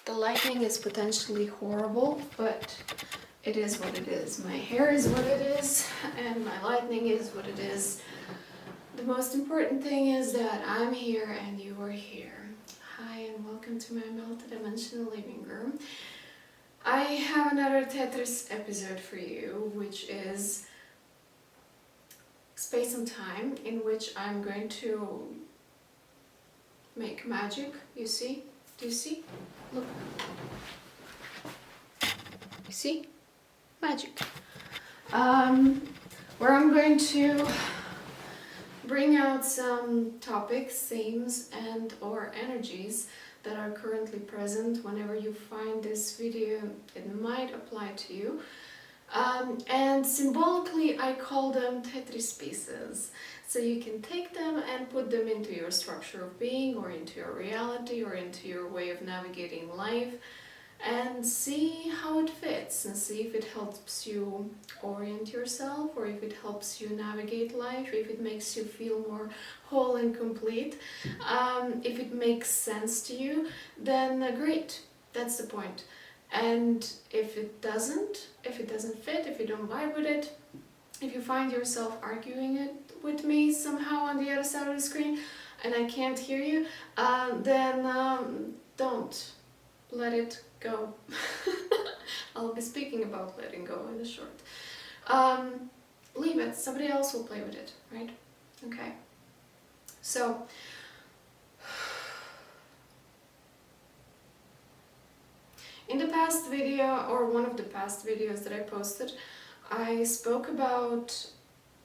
The lighting is potentially horrible, but it is what it is. My hair is what it is, and my lighting is what it is. The most important thing is that I'm here and you are here. Hi, and welcome to my multidimensional living room. I have another Tetris episode for you, which is space and time, in which I'm going to make magic. You see? Do you see? Look. You see? Magic. Where I'm going to bring out some topics, themes, and or energies that are currently present. Whenever you find this video, it might apply to you. And symbolically, I call them Tetris pieces. So you can take them and put them into your structure of being, or into your reality, or into your way of navigating life, and see how it fits, and see if it helps you orient yourself, or if it helps you navigate life, if it makes you feel more whole and complete. If it makes sense to you, then great, that's the point. And if it doesn't fit, if you don't vibe with it, if you find yourself arguing it with me somehow on the other side of the screen and I can't hear you, then don't let it go. I'll be speaking about letting go in a short. Leave it, somebody else will play with it, right? Okay. So, in the past video, or one of the past videos that I posted, I spoke about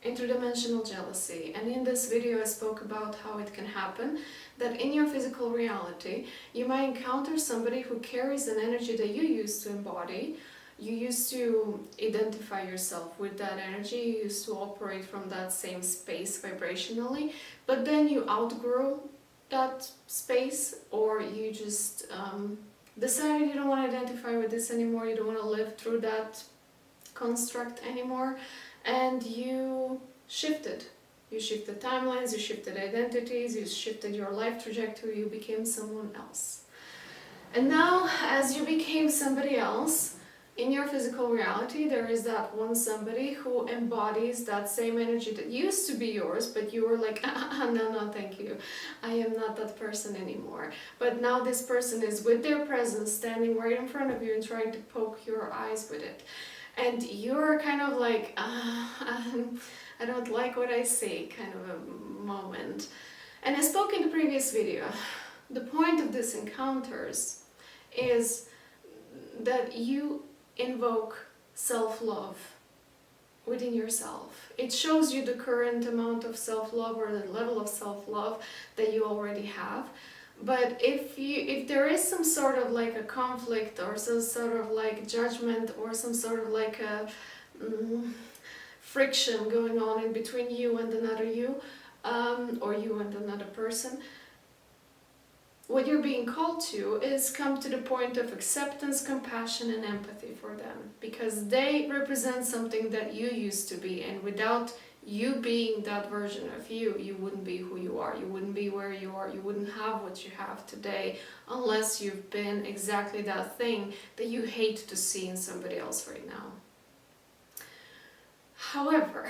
interdimensional jealousy, and in this video I spoke about how it can happen, that in your physical reality you might encounter somebody who carries an energy that you used to embody. You used to identify yourself with that energy, you used to operate from that same space vibrationally, but then you outgrew that space, or you just decided you don't want to identify with this anymore, you don't want to live through that construct anymore, and you shifted. You shifted timelines, you shifted identities, you shifted your life trajectory, you became someone else. And now, as you became somebody else, in your physical reality, there is that one somebody who embodies that same energy that used to be yours, but you were like, no, thank you. I am not that person anymore. But now this person is with their presence, standing right in front of you and trying to poke your eyes with it. And you're kind of like, I don't like what I see, kind of a moment. And I spoke in the previous video, the point of these encounters is that you invoke self-love within yourself. It shows you the current amount of self-love, or the level of self-love that you already have. But if there is some sort of like a conflict, or some sort of like judgment, or some sort of like a friction going on in between you and another you, or you and another person, what you're being called to is come to the point of acceptance, compassion, and empathy for them, because they represent something that you used to be, and without you being that version of you, you wouldn't be who you are, you wouldn't be where you are, you wouldn't have what you have today, unless you've been exactly that thing that you hate to see in somebody else right now. However,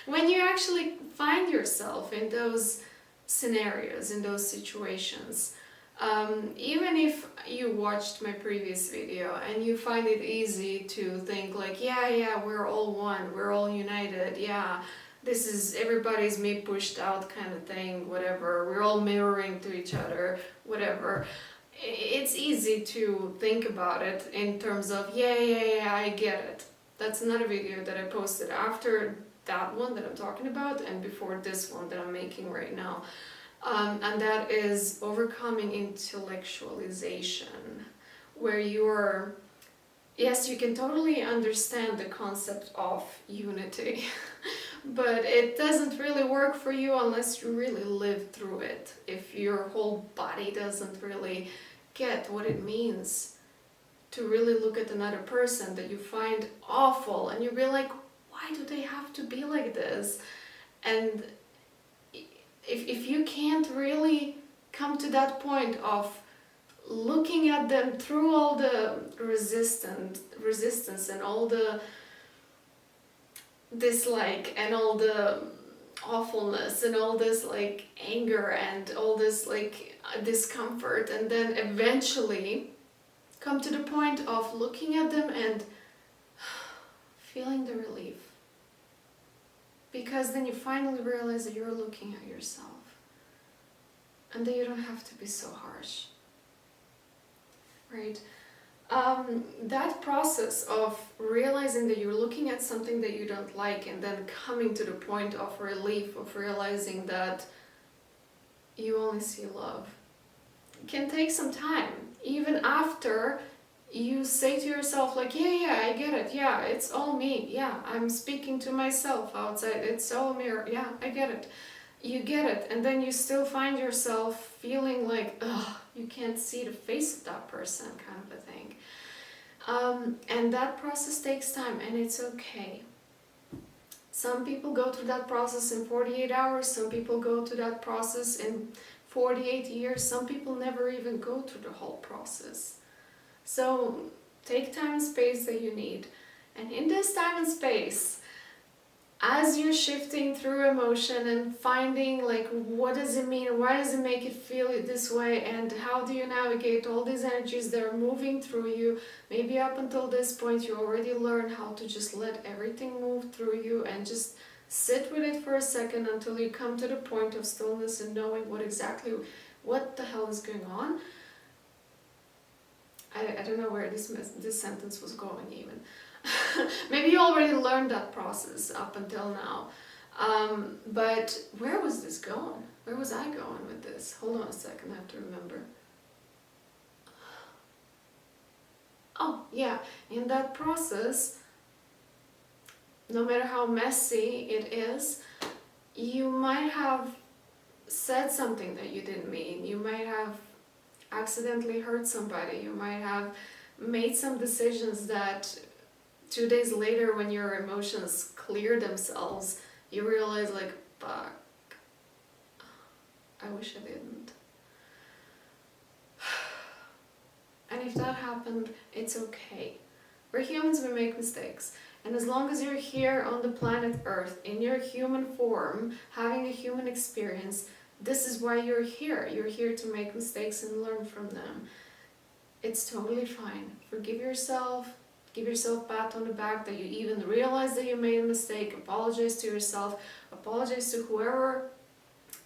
when you actually find yourself in those scenarios, in those situations, even if you watched my previous video and you find it easy to think like, yeah, we're all one, we're all united, yeah, this is everybody's me pushed out kind of thing, whatever, we're all mirroring to each other, whatever. It's easy to think about it in terms of, yeah, I get it. That's another video that I posted after that one that I'm talking about, and before this one that I'm making right now. And that is overcoming intellectualization, where you're, yes, you can totally understand the concept of unity, but it doesn't really work for you unless you really live through it. If your whole body doesn't really get what it means to really look at another person that you find awful, and you'll be like, why do they have to be like this? And if you can't really come to that point of looking at them through all the resistance and all the dislike and all the awfulness and all this like anger and all this like discomfort, and then eventually come to the point of looking at them and feeling the relief. Because then you finally realize that you're looking at yourself and that you don't have to be so harsh, right? That process of realizing that you're looking at something that you don't like and then coming to the point of relief, of realizing that you only see love, can take some time. Even after you say to yourself like, yeah, I get it, yeah, it's all me, yeah, I'm speaking to myself outside, it's all mirror, yeah, I get it. You get it, and then you still find yourself feeling like, ugh, you can't see the face of that person, kind of a thing. And that process takes time, and it's okay. Some people go through that process in 48 hours, some people go through that process in 48 years, some people never even go through the whole process. So take time and space that you need. And in this time and space, as you're shifting through emotion and finding like what does it mean, why does it make it feel this way, and how do you navigate all these energies that are moving through you, maybe up until this point you already learned how to just let everything move through you and just sit with it for a second until you come to the point of stillness and knowing what the hell is going on. I don't know where this sentence was going even. Maybe you already learned that process up until now. But where was this going? Where was I going with this? Hold on a second, I have to remember. Oh, yeah, in that process, no matter how messy it is, you might have said something that you didn't mean. You might have accidentally hurt somebody. You might have made some decisions that 2 days later, when your emotions clear themselves, you realize like, fuck, I wish I didn't. And if that happened, it's okay. We're humans, we make mistakes. And as long as you're here on the planet Earth, in your human form, having a human experience, this is why you're here. You're here to make mistakes and learn from them. It's totally fine. Forgive yourself. Give yourself a pat on the back that you even realize that you made a mistake. Apologize to yourself. Apologize to whoever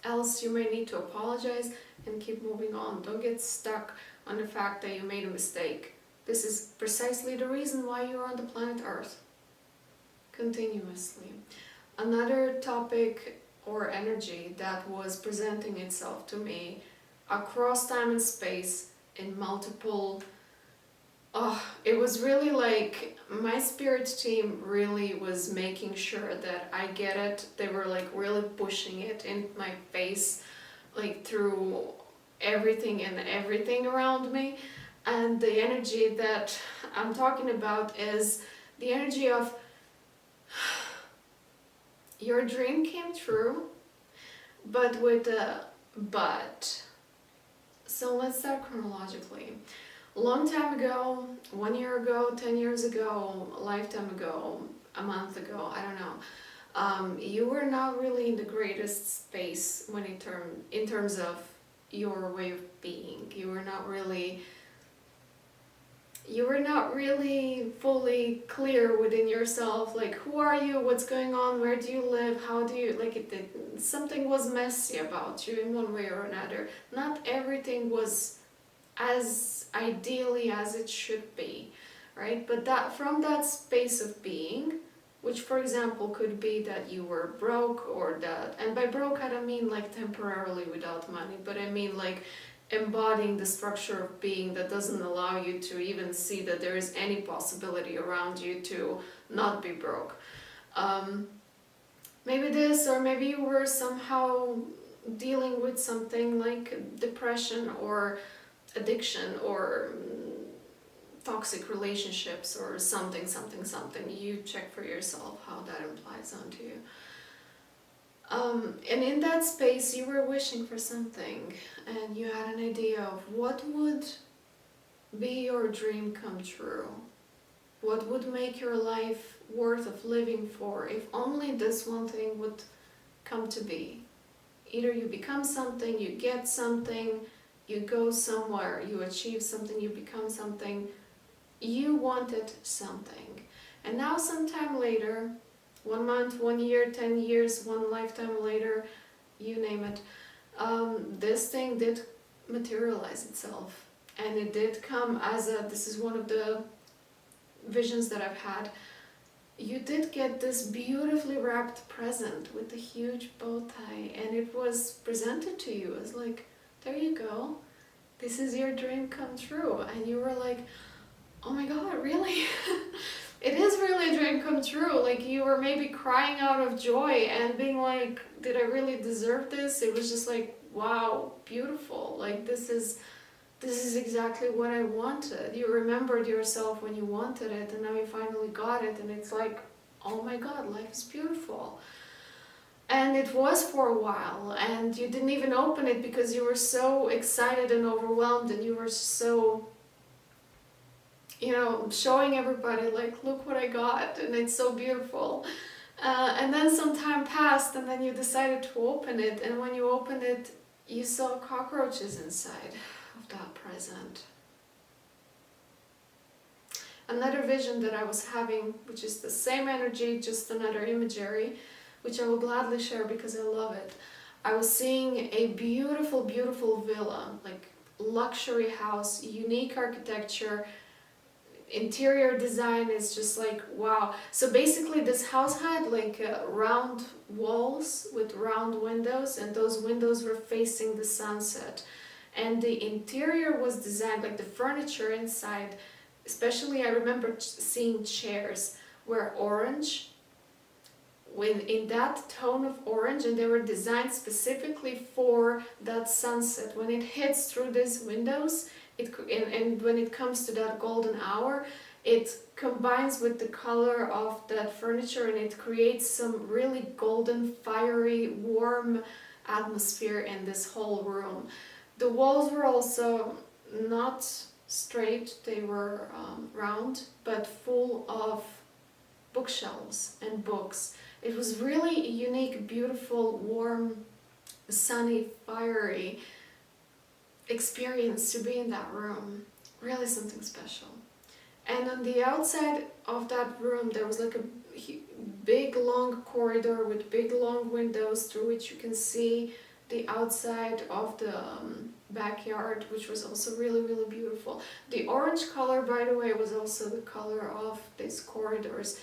else you may need to apologize, and keep moving on. Don't get stuck on the fact that you made a mistake. This is precisely the reason why you're on the planet Earth. Continuously. Another topic or energy that was presenting itself to me across time and space in multiple it was really like my spirit team really was making sure that I get it. They were like really pushing it in my face, like through everything and everything around me. And the energy that I'm talking about is the energy of your dream came true, but with a but. So let's start chronologically. A long time ago, 1 year ago, 10 years ago, a lifetime ago, a month ago, I don't know. You were not really in the greatest space in terms of your way of being. You were not really fully clear within yourself, like who are you, what's going on, where do you live, how do you, something was messy about you in one way or another. Not everything was as ideally as it should be, right? But that from that space of being, which for example could be that you were broke, or that, and by broke I don't mean like temporarily without money, but I mean like embodying the structure of being that doesn't allow you to even see that there is any possibility around you to not be broke. Maybe this, or maybe you were somehow dealing with something like depression or addiction or toxic relationships or something. You check for yourself how that implies onto you. And in that space you were wishing for something, and you had an idea of what would be your dream come true? What would make your life worth of living for if only this one thing would come to be? Either you become something, you get something, you go somewhere, you achieve something, you become something. You wanted something. And now sometime later, 1 month, 1 year, 10 years, one lifetime later, you name it, this thing did materialize itself. And it did come as this is one of the visions that I've had. You did get this beautifully wrapped present with a huge bow tie, and it was presented to you as like, there you go, this is your dream come true. And you were like, oh my god, really? It is really a dream come true. Like, you were maybe crying out of joy and being like, did I really deserve this? It was just like, wow, beautiful. Like, this is exactly what I wanted. You remembered yourself when you wanted it, and now you finally got it, and it's like, oh my god, life is beautiful. And it was for a while, and you didn't even open it because you were so excited and overwhelmed, and you were so, showing everybody, like, look what I got, and it's so beautiful. And then some time passed, and then you decided to open it, and when you opened it, you saw cockroaches inside of that present. Another vision that I was having, which is the same energy, just another imagery, which I will gladly share because I love it. I was seeing a beautiful, beautiful villa, like luxury house, unique architecture, interior design is just like, wow. So basically this house had like round walls with round windows, and those windows were facing the sunset. And the interior was designed, like the furniture inside, especially I remember seeing chairs were orange, in that tone of orange, and they were designed specifically for that sunset. When it hits through these windows, and when it comes to that golden hour, it combines with the color of that furniture, and it creates some really golden, fiery, warm atmosphere in this whole room. The walls were also not straight, they were round, but full of bookshelves and books. It was really a unique, beautiful, warm, sunny, fiery experience to be in that room. Really something special. And on the outside of that room there was like a big long corridor with big long windows through which you can see the outside of the backyard, which was also really, really beautiful. The orange color, by the way, was also the color of these corridors.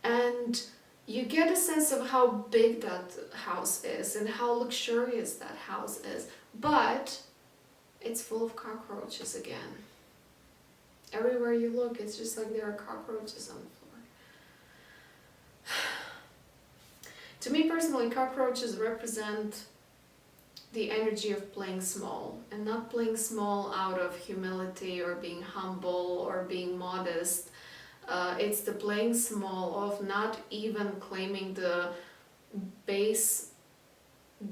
And you get a sense of how big that house is and how luxurious that house is. But it's full of cockroaches again. Everywhere you look, it's just like there are cockroaches on the floor. To me personally, cockroaches represent the energy of playing small, and not playing small out of humility or being humble or being modest. It's the playing small of not even claiming the base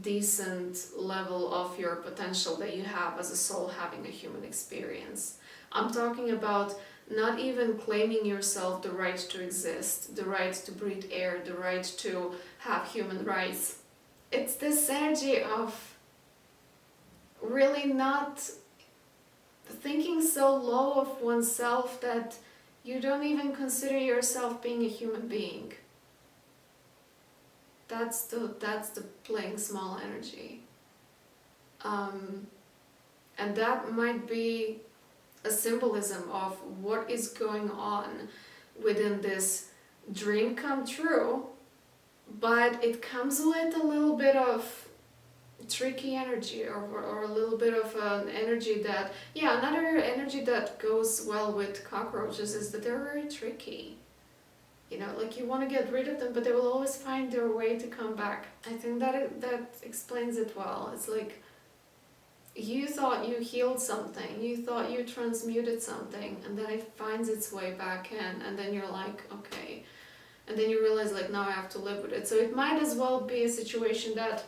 decent level of your potential that you have as a soul having a human experience. I'm talking about not even claiming yourself the right to exist, the right to breathe air, the right to have human rights. It's this energy of really not thinking so low of oneself that you don't even consider yourself being a human being. That's the playing small energy. And that might be a symbolism of what is going on within this dream come true, but it comes with a little bit of tricky energy, or a little bit of an energy that, another energy that goes well with cockroaches is that they're very tricky. Like you want to get rid of them, but they will always find their way to come back. I think that explains it well. It's like you thought you healed something, you thought you transmuted something, and then it finds its way back in, and then you're like, okay. And then you realize, like, now I have to live with it. So it might as well be a situation that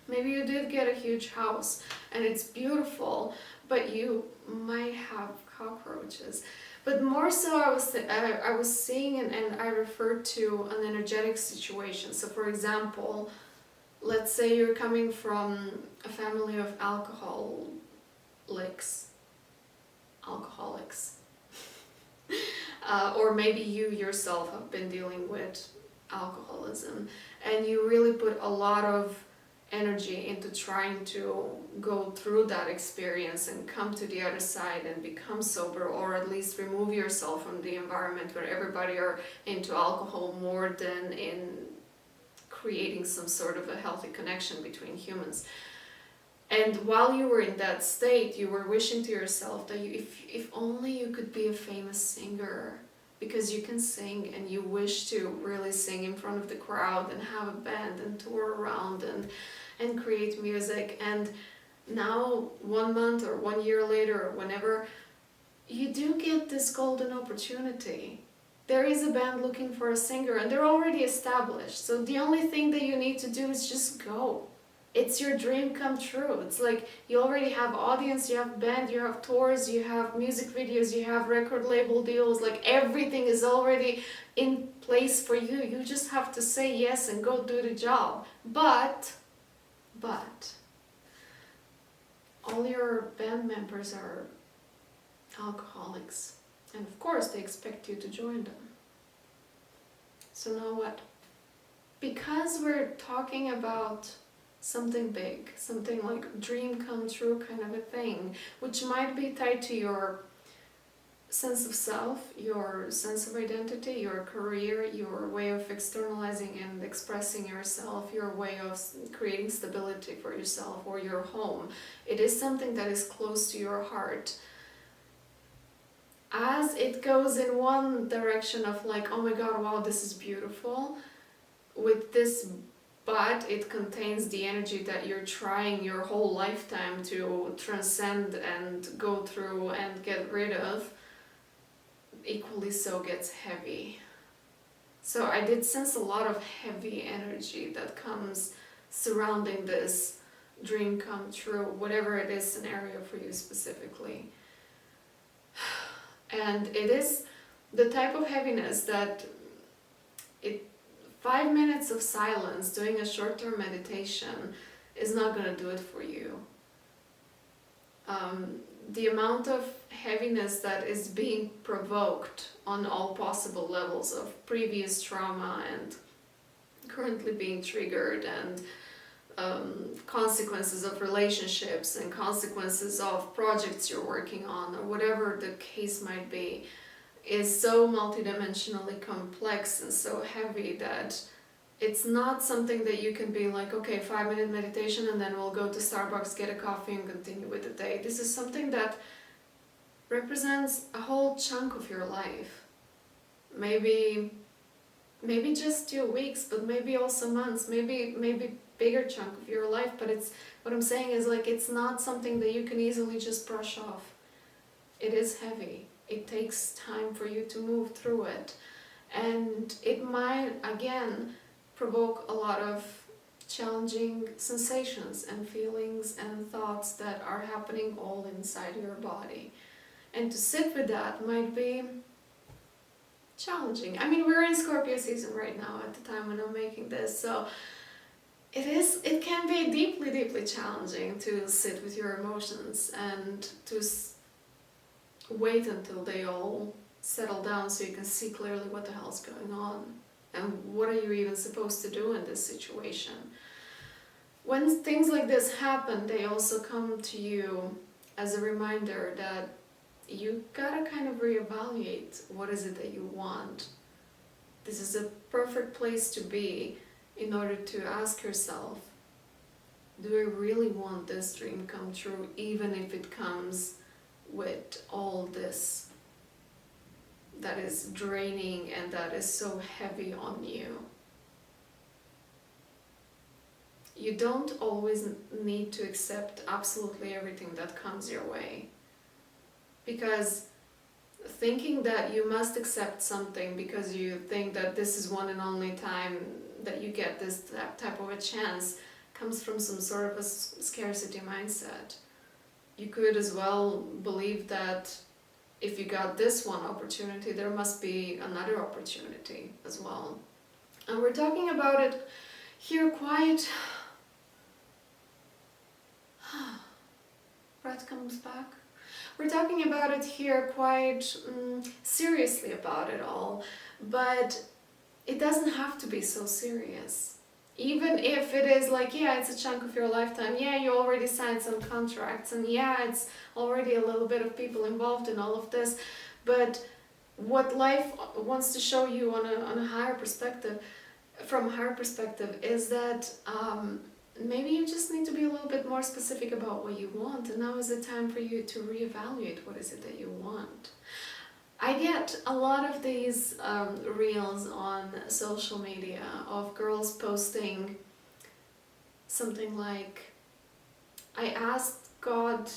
maybe you did get a huge house and it's beautiful, but you might have cockroaches approaches. But more so, I was seeing and I referred to an energetic situation. So, for example, let's say you're coming from a family of alcoholics, or maybe you yourself have been dealing with alcoholism, and you really put a lot of energy into trying to go through that experience and come to the other side and become sober, or at least remove yourself from the environment where everybody are into alcohol more than in creating some sort of a healthy connection between humans. And while you were in that state, you were wishing to yourself that if only you could be a famous singer, because you can sing and you wish to really sing in front of the crowd and have a band and tour around and create music. And now 1 month or 1 year later or whenever, you do get this golden opportunity. There is a band looking for a singer and they're already established. So the only thing that you need to do is just go. It's your dream come true. It's like you already have audience, you have band, you have tours, you have music videos, you have record label deals, like everything is already in place for you. You just have to say yes and go do the job. But all your band members are alcoholics, and of course they expect you to join them. So now what? Because we're talking about something big, something like dream come true kind of a thing, which might be tied to your sense of self, your sense of identity, your career, your way of externalizing and expressing yourself, your way of creating stability for yourself, or your home. It is something that is close to your heart. As it goes in one direction of like, oh my god, wow, this is beautiful, with this, but it contains the energy that you're trying your whole lifetime to transcend and go through and get rid of, equally so gets heavy. So I did sense a lot of heavy energy that comes surrounding this dream come true, whatever it is scenario for you specifically. And it is the type of heaviness that 5 minutes of silence, doing a short-term meditation, is not going to do it for you. The amount of heaviness that is being provoked on all possible levels of previous trauma and currently being triggered, and consequences of relationships and consequences of projects you're working on, or whatever the case might be, is so multidimensionally complex and so heavy that it's not something that you can be like, okay, 5-minute meditation and then we'll go to Starbucks, get a coffee and continue with the day. This is something that represents a whole chunk of your life. Maybe just 2 weeks, but maybe also months, maybe bigger chunk of your life. But it's, what I'm saying is like, it's not something that you can easily just brush off. It is heavy. It takes time for you to move through it. And it might, again, provoke a lot of challenging sensations and feelings and thoughts that are happening all inside your body. And to sit with that might be challenging. I mean, we're in Scorpio season right now at the time when I'm making this, so it can be deeply, deeply challenging to sit with your emotions and to wait until they all settle down so you can see clearly what the hell's going on and what are you even supposed to do in this situation. When things like this happen, they also come to you as a reminder that you gotta kind of reevaluate what is it that you want. This is a perfect place to be in order to ask yourself, do I really want this dream come true, even if it comes with all this that is draining and that is so heavy on you? You don't always need to accept absolutely everything that comes your way, because thinking that you must accept something because you think that this is one and only time that you get this type of a chance comes from some sort of a scarcity mindset. You could as well believe that if you got this one opportunity, there must be another opportunity as well. And we're talking about it here quite... breath comes back. We're talking about it here quite seriously about it all, but it doesn't have to be so serious. Even if it is like, yeah, it's a chunk of your lifetime, yeah, you already signed some contracts, and yeah, it's already a little bit of people involved in all of this, but what life wants to show you on a higher perspective, from a higher perspective, is that maybe you just need to be a little bit more specific about what you want, and now is the time for you to reevaluate what is it that you want. I get a lot of these reels on social media of girls posting something like, I asked God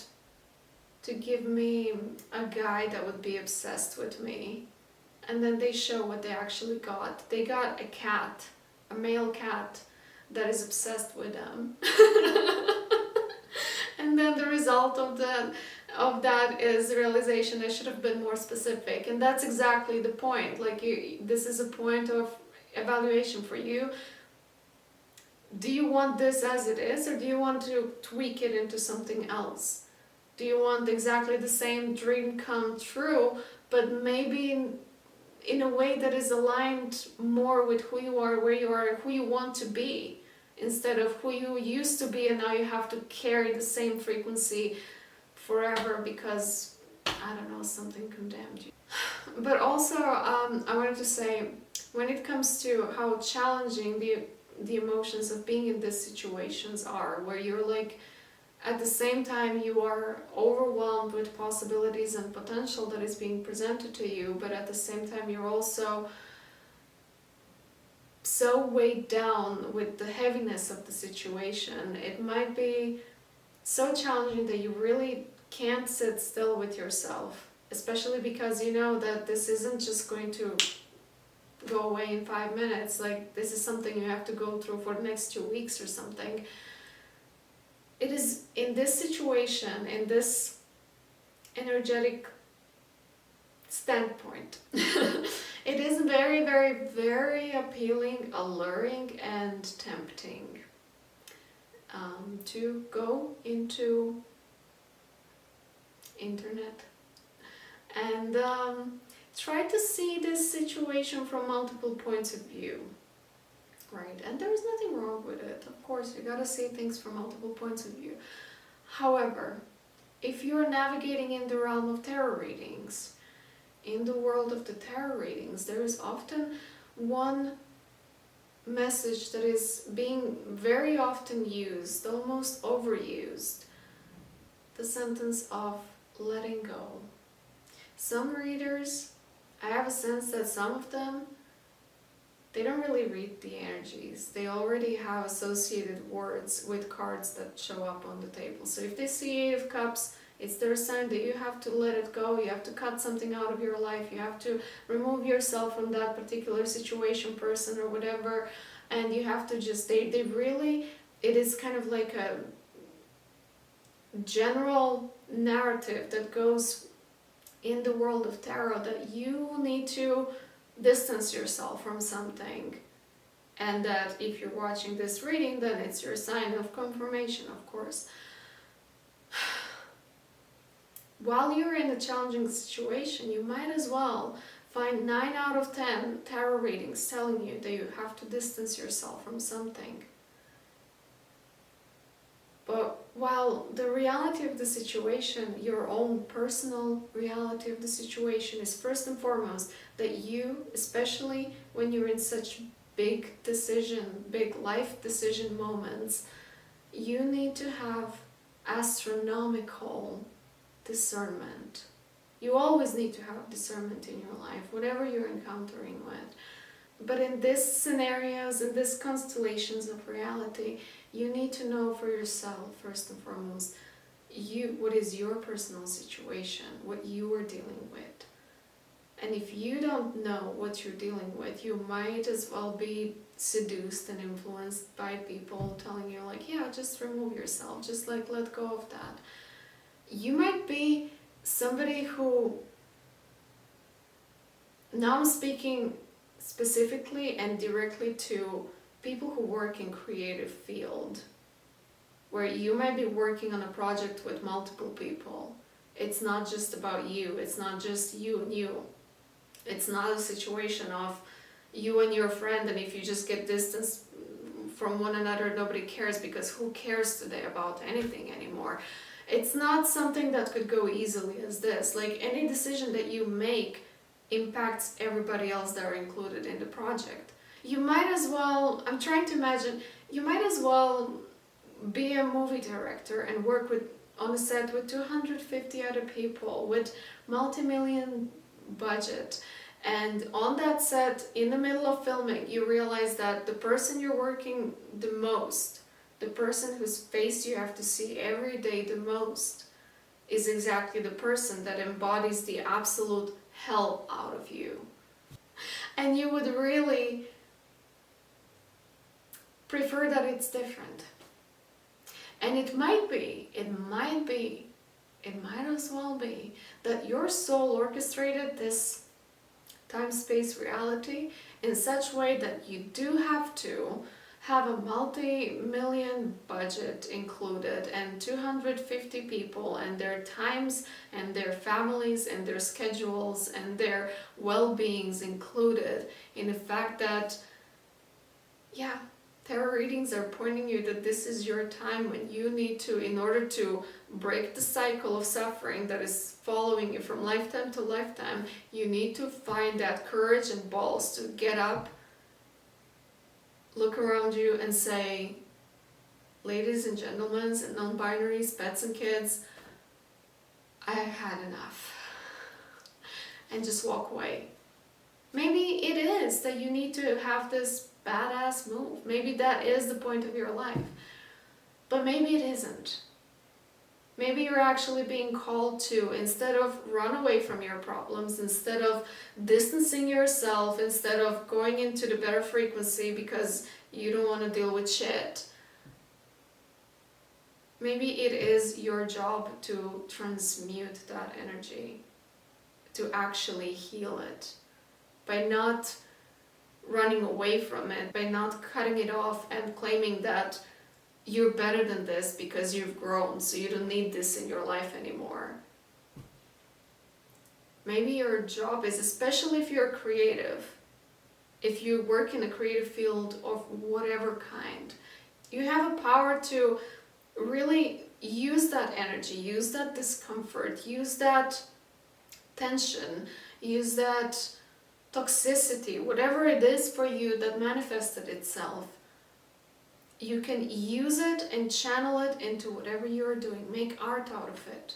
to give me a guy that would be obsessed with me, and then they show what they actually got. They got a cat, a male cat, that is obsessed with them. And then the result of that is the realization I should have been more specific. And that's exactly the point. Like, this is a point of evaluation for you. Do you want this as it is, or do you want to tweak it into something else? Do you want exactly the same dream come true, but maybe in a way that is aligned more with who you are, where you are, who you want to be, instead of who you used to be, and now you have to carry the same frequency forever because, I don't know, something condemned you. But also, I wanted to say, when it comes to how challenging the emotions of being in these situations are, where you're like, at the same time you are overwhelmed with possibilities and potential that is being presented to you, but at the same time you're also so weighed down with the heaviness of the situation. It might be so challenging that you really can't sit still with yourself, especially because you know that this isn't just going to go away in 5 minutes. Like, this is something you have to go through for the next 2 weeks or something. It is in this situation, in this energetic standpoint, it is very, very, very appealing, alluring, and tempting to go into internet and try to see this situation from multiple points of view. Right, and there's nothing wrong with it. Of course, you gotta see things from multiple points of view. However, if you're navigating in the realm of tarot readings, in the world of the tarot readings, there is often one message that is being very often used, almost overused, the sentence of letting go. Some readers, I have a sense that some of them, they don't really read the energies. They already have associated words with cards that show up on the table. So if they see 8 of Cups, it's their sign that you have to let it go, you have to cut something out of your life, you have to remove yourself from that particular situation, person, or whatever, and you have to just, they really, it is kind of like a general narrative that goes in the world of tarot that you need to distance yourself from something, and that if you're watching this reading, then it's your sign of confirmation, of course. While you're in a challenging situation, you might as well find 9 out of 10 tarot readings telling you that you have to distance yourself from something. But while the reality of the situation, your own personal reality of the situation, is first and foremost that you, especially when you're in such big life decision moments, you need to have astronomical discernment. You always need to have discernment in your life, whatever you're encountering with. But in these scenarios, in these constellations of reality, you need to know for yourself, first and foremost, what is your personal situation, what you are dealing with. And if you don't know what you're dealing with, you might as well be seduced and influenced by people telling you like, yeah, just remove yourself, just like let go of that. You might be somebody who Now I'm speaking specifically and directly to people who work in creative field, where you might be working on a project with multiple people. It's not just about you, it's not just you and you. It's not a situation of you and your friend, and if you just get distance from one another, nobody cares, because who cares today about anything anymore? It's not something that could go easily as this. Like, any decision that you make impacts everybody else that are included in the project. You might as well, I'm trying to imagine, you might as well be a movie director and work with on a set with 250 other people with multi-million budget, and on that set, in the middle of filming, you realize that the person you're working the most, the person whose face you have to see every day the most, is exactly the person that embodies the absolute hell out of you. And you would really prefer that it's different. And it might as well be that your soul orchestrated this time-space reality in such a way that you do have to have a multi-million budget included, and 250 people, and their times and their families and their schedules and their well-beings included in the fact that, yeah, tarot readings are pointing you that this is your time when you need to, in order to break the cycle of suffering that is following you from lifetime to lifetime, you need to find that courage and balls to get up, look around you and say, ladies and gentlemen and non-binaries, pets and kids, I have had enough. And just walk away. Maybe it is that you need to have this badass move. Maybe that is the point of your life. But maybe it isn't. Maybe you're actually being called to, instead of run away from your problems, instead of distancing yourself, instead of going into the better frequency because you don't want to deal with shit, maybe it is your job to transmute that energy, to actually heal it, by not running away from it, by not cutting it off and claiming that you're better than this because you've grown, so you don't need this in your life anymore. Maybe your job is, especially if you're creative, if you work in a creative field of whatever kind, you have a power to really use that energy, use that discomfort, use that tension, use that toxicity, whatever it is for you that manifested itself. You can use it and channel it into whatever you're doing. Make art out of it.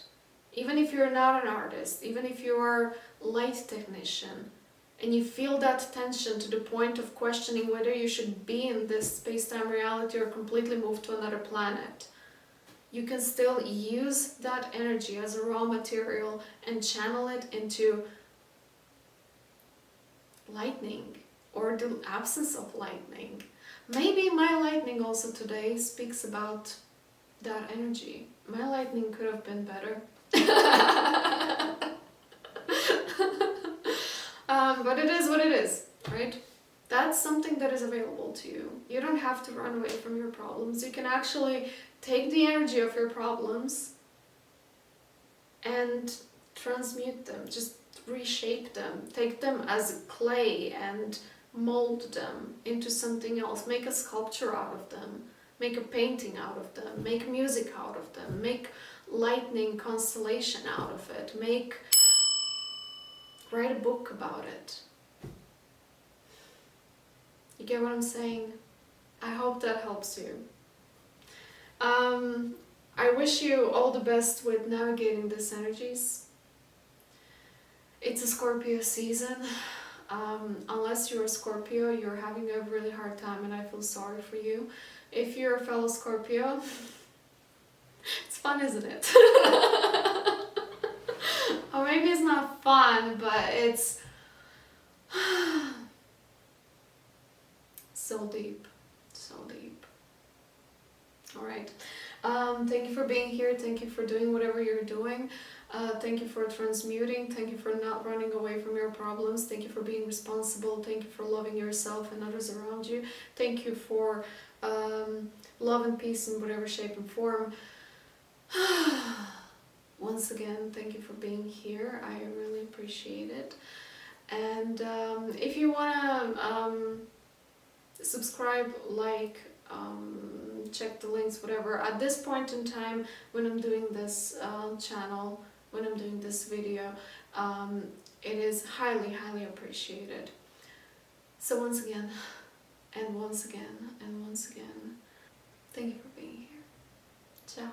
Even if you're not an artist, even if you're a light technician, and you feel that tension to the point of questioning whether you should be in this space-time reality or completely move to another planet, you can still use that energy as a raw material and channel it into lightning, or the absence of lightning. Maybe my lightning also today speaks about that energy. My lightning could have been better. But it is what it is, right? That's something that is available to you. You don't have to run away from your problems. You can actually take the energy of your problems and transmute them, just reshape them, take them as clay and mold them into something else, make a sculpture out of them, make a painting out of them, make music out of them, make lightning constellation out of it, write a book about it. You get what I'm saying? I hope that helps you. I wish you all the best with navigating these energies. It's a Scorpio season. Unless you're a Scorpio, you're having a really hard time, and I feel sorry for you. If you're a fellow Scorpio, it's fun, isn't it? Or maybe it's not fun, but it's so deep, so deep. Alright, thank you for being here, thank you for doing whatever you're doing. Thank you for transmuting. Thank you for not running away from your problems. Thank you for being responsible. Thank you for loving yourself and others around you. Thank you for love and peace in whatever shape and form. Once again, thank you for being here. I really appreciate it. And if you want to subscribe, like, check the links, whatever. At this point in time, when I'm doing this channel, when I'm doing this video, it is highly, highly appreciated. So once again, and once again, and once again, thank you for being here. Ciao.